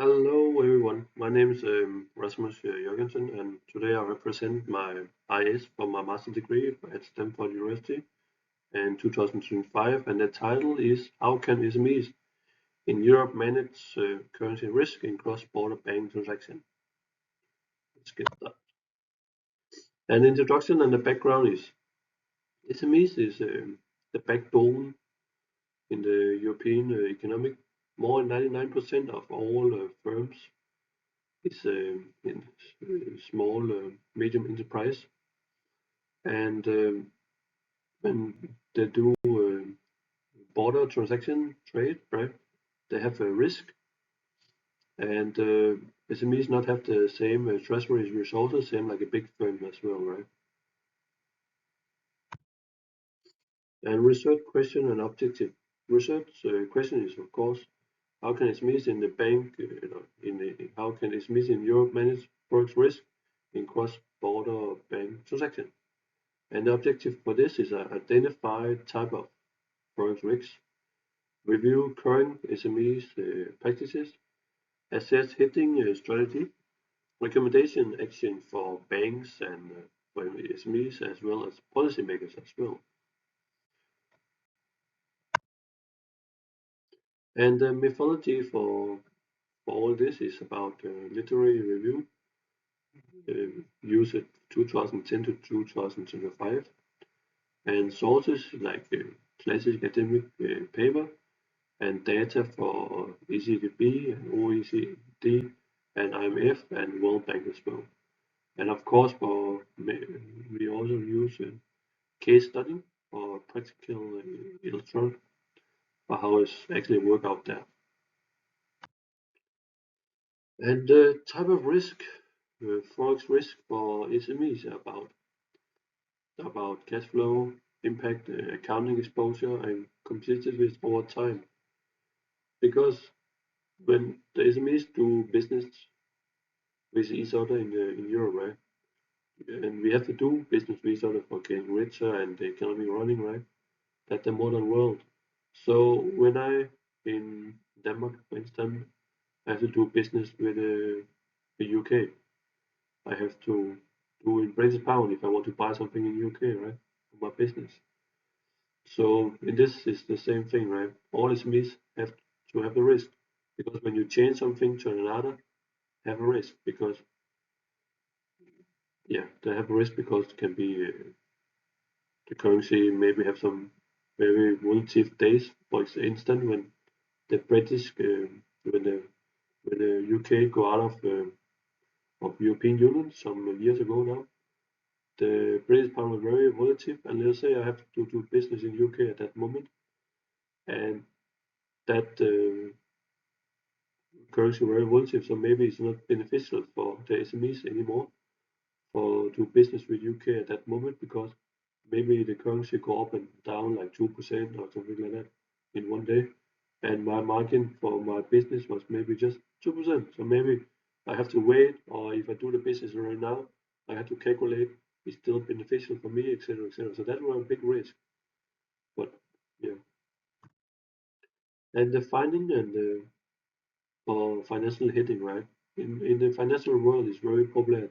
Hello everyone, my name is Rasmus Joergensen, and today I represent my IS for my master degree at Stamford University in 2025, and the title is How Can SMEs in Europe Manage Currency Risk in Cross-Border Bank Transaction? Let's get started. An introduction and the background is SMEs is the backbone in the European economic. More than 99% of all firms is in small, medium enterprise, and when they do border transaction trade, right? They have a risk, and SMEs not have the same treasury resources, same like a big firm as well, right? And research question and objective. Research question is of course how can SMEs in the bank, how can SMEs in Europe manage forex risk in cross-border bank transaction? And the objective for this is identify type of forex risks, review current SMEs practices, assess hedging strategy, recommendation action for banks and for SMEs as well as policymakers as well. And the methodology for all this is about literary review, used 2010 to 2025, and sources like classic academic paper and data for ECDB and OECD and IMF and World Bank as well. And of course, we also use case study or practical illustration for how it's actually work out there. And the type of risk, forex risk for SMEs about cash flow, impact, accounting exposure, and competitiveness over time. Because when the SMEs do business with each other in Europe, right? And we have to do business with each other for getting richer and the economy running, right? That's the modern world. So when I in Denmark, for instance, I have to do business with the UK. I have to do in British pound if I want to buy something in UK, right? For my business. So in this is the same thing, right? All SMEs have to have a risk because when you change something to another, have a risk because yeah, they have a risk because it can be the currency maybe have some very volatile days. For instance, when the British when the UK go out of European Union some years ago now, the British pound was very volatile, and let's say I have to do business in UK at that moment, and that currency very volatile, so maybe it's not beneficial for the SMEs anymore for do business with UK at that moment because maybe the currency go up and down like 2% or something like that in one day, and my margin for my business was maybe just 2%. So maybe I have to wait, or if I do the business right now, I have to calculate it's still beneficial for me, etc., etc. So that was a big risk. But yeah, and the finding and the for financial hedging, right? In the financial world, it's very popular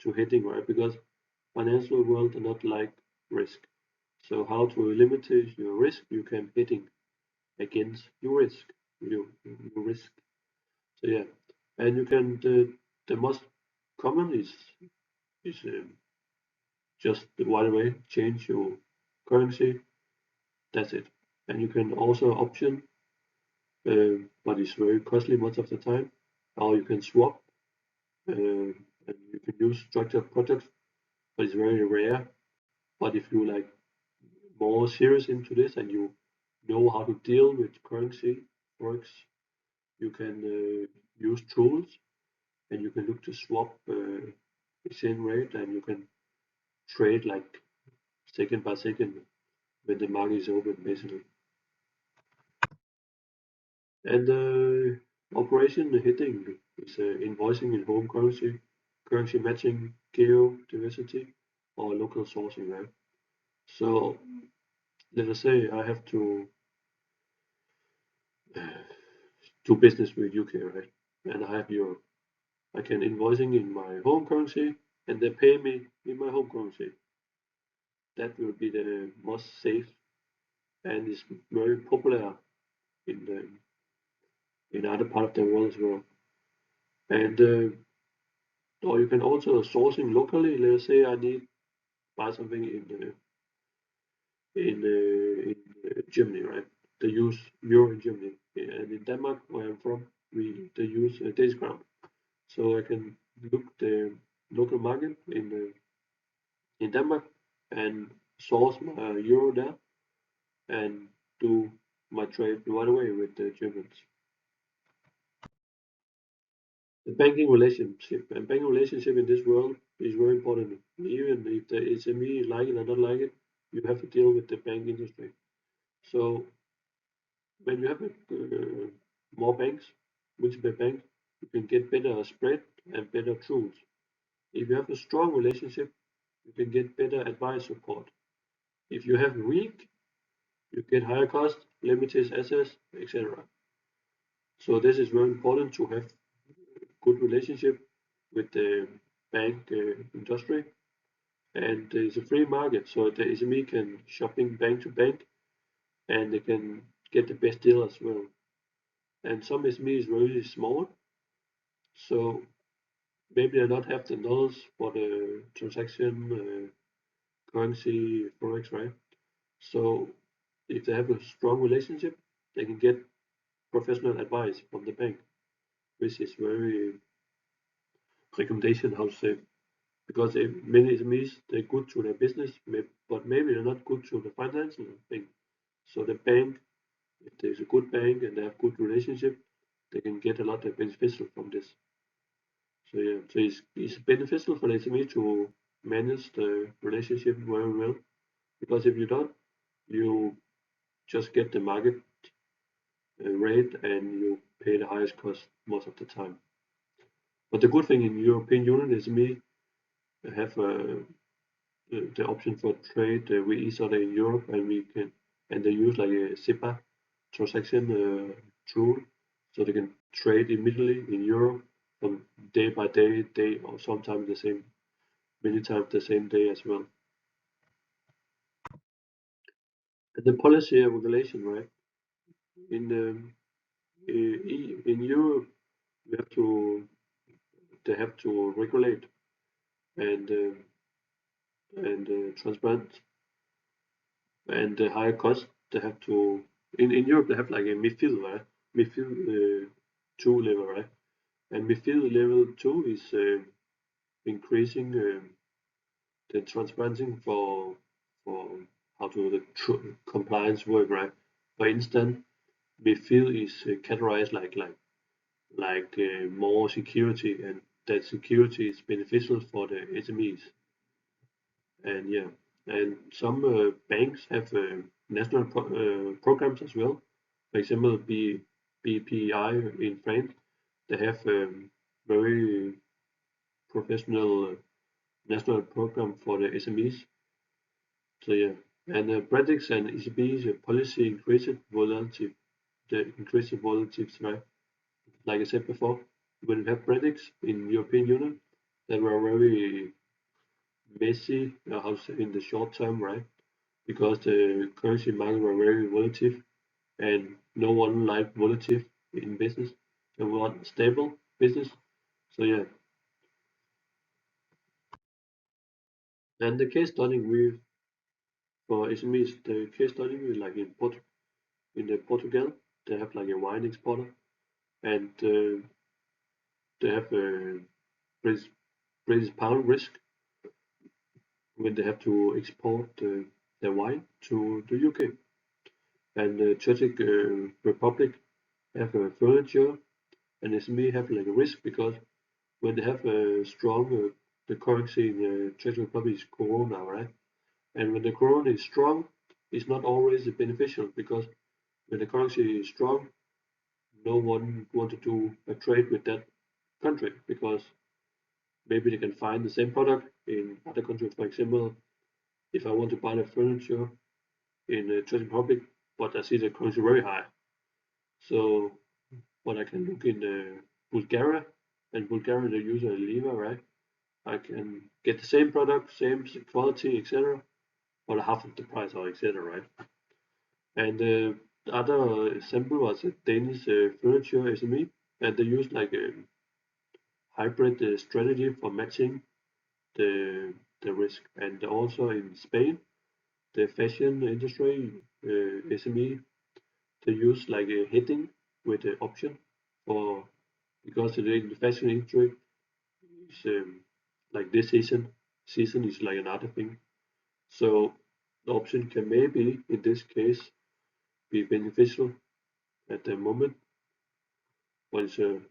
to hedging, right? Because financial world do not like risk. So how to eliminate your risk? You can hedging against your risk, your risk. So yeah, and you can the most common is just the right way change your currency. That's it. And you can also option, but it's very costly most of the time. Or you can swap, and you can use structured products, but it's very rare. But if you like more serious into this and you know how to deal with currency works, you can use tools and you can look to swap exchange rate and you can trade like second by second when the market is open basically. And operation hitting is invoicing in home currency, currency matching, geo diversity, or local sourcing, right? So let us say I have to do business with UK, right? and I have euro. I can invoicing in my home currency and they pay me in my home currency. That will be the most safe and is very popular in the in other part of the world as well. And or you can also sourcing locally. Let's say I need buy something in Germany, right? They use euro in Germany, and in Denmark, where I'm from, they use Danish crown. So I can look the local market in Denmark and source my euro there and do my trade right away with the Germans. The banking relationship in this world is very important. Even if the SME like it or not like it, you have to deal with the bank industry. So when you have more banks, multiple banks, you can get better spread and better tools. If you have a strong relationship, you can get better advice support. If you have weak, you get higher cost, limited access, etc. So this is very important to have good relationship with the bank industry, and it's a free market, so the SME can shopping bank to bank, and they can get the best deal as well. And some SME is really small, so maybe they not have the knowledge for the transaction, currency, forex, right? So if they have a strong relationship, they can get professional advice from the bank, which is very recommendation, how to say, because many SMEs they're good to their business, but maybe they're not good to the financial thing. So the bank, if there's a good bank and they have good relationship, they can get a lot of beneficial from this. So yeah, so it's beneficial for the SME to manage the relationship very well, because if you don't, you just get the market rate and you pay the highest cost most of the time. But the good thing in European Union is me have the option for trade with each other in Europe, and we can and they use like a SEPA transaction tool, so they can trade immediately in Europe from day by day, or sometimes the same, many times the same day as well. And the policy and regulation, right? In in Europe, we have to they have to regulate and transparent, and the higher cost they have to in Europe they have like a MiFID, right? MiFID 2 level, right? And MiFID level 2 is increasing the transparency for how to the compliance work, right? For instance, MiFID is categorized like more security, and that security is beneficial for the SMEs. And yeah, and some banks have national programs as well. For example, BPI in France, they have very professional national program for the SMEs. So yeah, and Bradix and ECB's policy increased volatility, the increased volatility, right? Like I said before, when we have Bradix in European Union, that were very messy, how to say, in the short term, right? Because the currency market were very volatile, and no one liked volatility in business. They want stable business. So yeah, and the case study with for SMEs, the case study is like in the Portugal, they have like a wine exporter, and they have a British, British pound risk when they have to export their wine to the UK. And the Czech Republic have a furniture, and SME have like a risk because when they have a strong the currency in the Czech Republic is Corona, right? And when the Corona is strong, it's not always beneficial, because when the currency is strong, no one want to do a trade with that country, because maybe they can find the same product in other countries. For example, if I want to buy the furniture in the Czech Republic, but I see the currency very high, so but I can look in the Bulgaria, and Bulgaria they use a lever, right? I can get the same product, same quality, etc., for half of the price, or etc., right? And the other example was a Danish furniture SME, and they use like a hybrid strategy for matching the risk. And also in Spain, the fashion industry SME, they use like a hedging with the option for, because in the fashion industry is like this season is like another thing. So the option can maybe in this case be beneficial at the moment, but it's the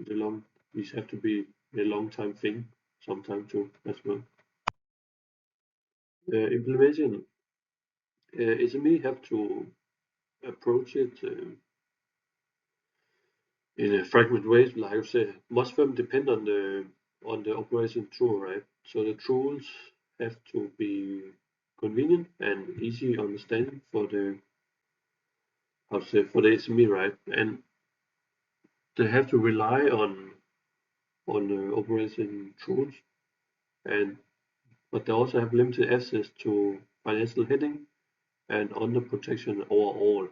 long, it have to be a long time thing sometime too as well. Implementation, SME have to approach it in a fragment way, like I said. Most of them depend on the operation tool, right? So the tools have to be convenient and easy understanding for the, how to say, for the SME, right? And they have to rely on operation tools, and but they also have limited access to financial heading and under protection overall.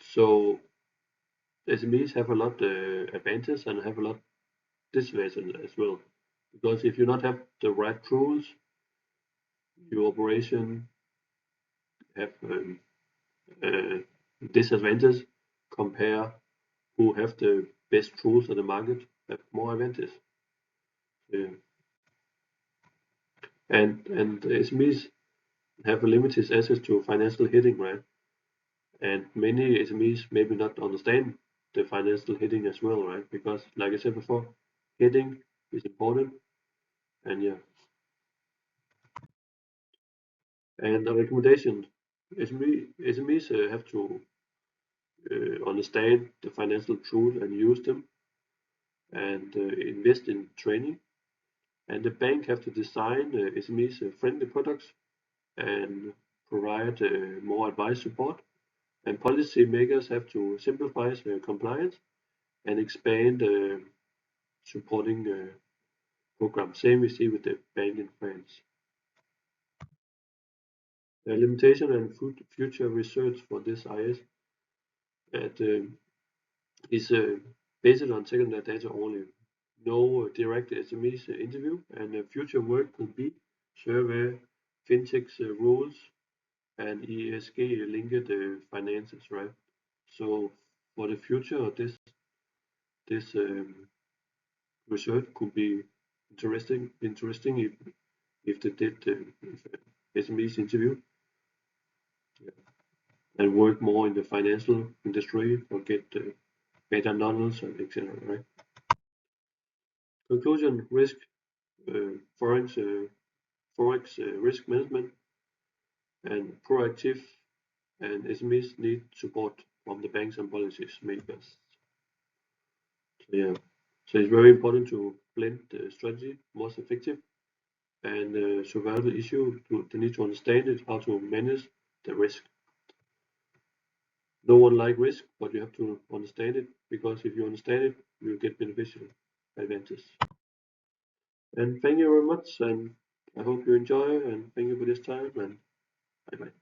So SMEs have a lot advantages and have a lot disadvantages as well. Because if you not have the right tools, your operation have uh, disadvantage compare who have the best tools on the market have more advantage. Uh, and SMEs have a limited access to financial heading, right? And many SMEs maybe not understand the financial heading as well, right? Because like I said before, heading is important, and yeah. And the recommendation, SMEs have to understand the financial truth and use them, and invest in training. And the bank have to design SMEs friendly products and provide more advice support. And policy makers have to simplify compliance and expand supporting program. Same we see with the bank in France. The limitation and future research for this IS at, is based on secondary data only. No direct SMEs interview, and future work could be survey, fintechs rules, and ESG linked finances, right? So for the future, this research could be interesting if they did if SMEs interview, yeah, and work more in the financial industry or get better knowledge and etc. Right? Conclusion: risk, forex, risk management, and proactive, and SMEs need support from the banks and policies makers. So, yeah, so it's very important to blend the strategy most effective and survive the issue. They need to understand it, how to manage the risk. No one like risk, but you have to understand it, because if you understand it, you get beneficial advantage. And thank you very much, and I hope you enjoy, and thank you for this time, and bye bye.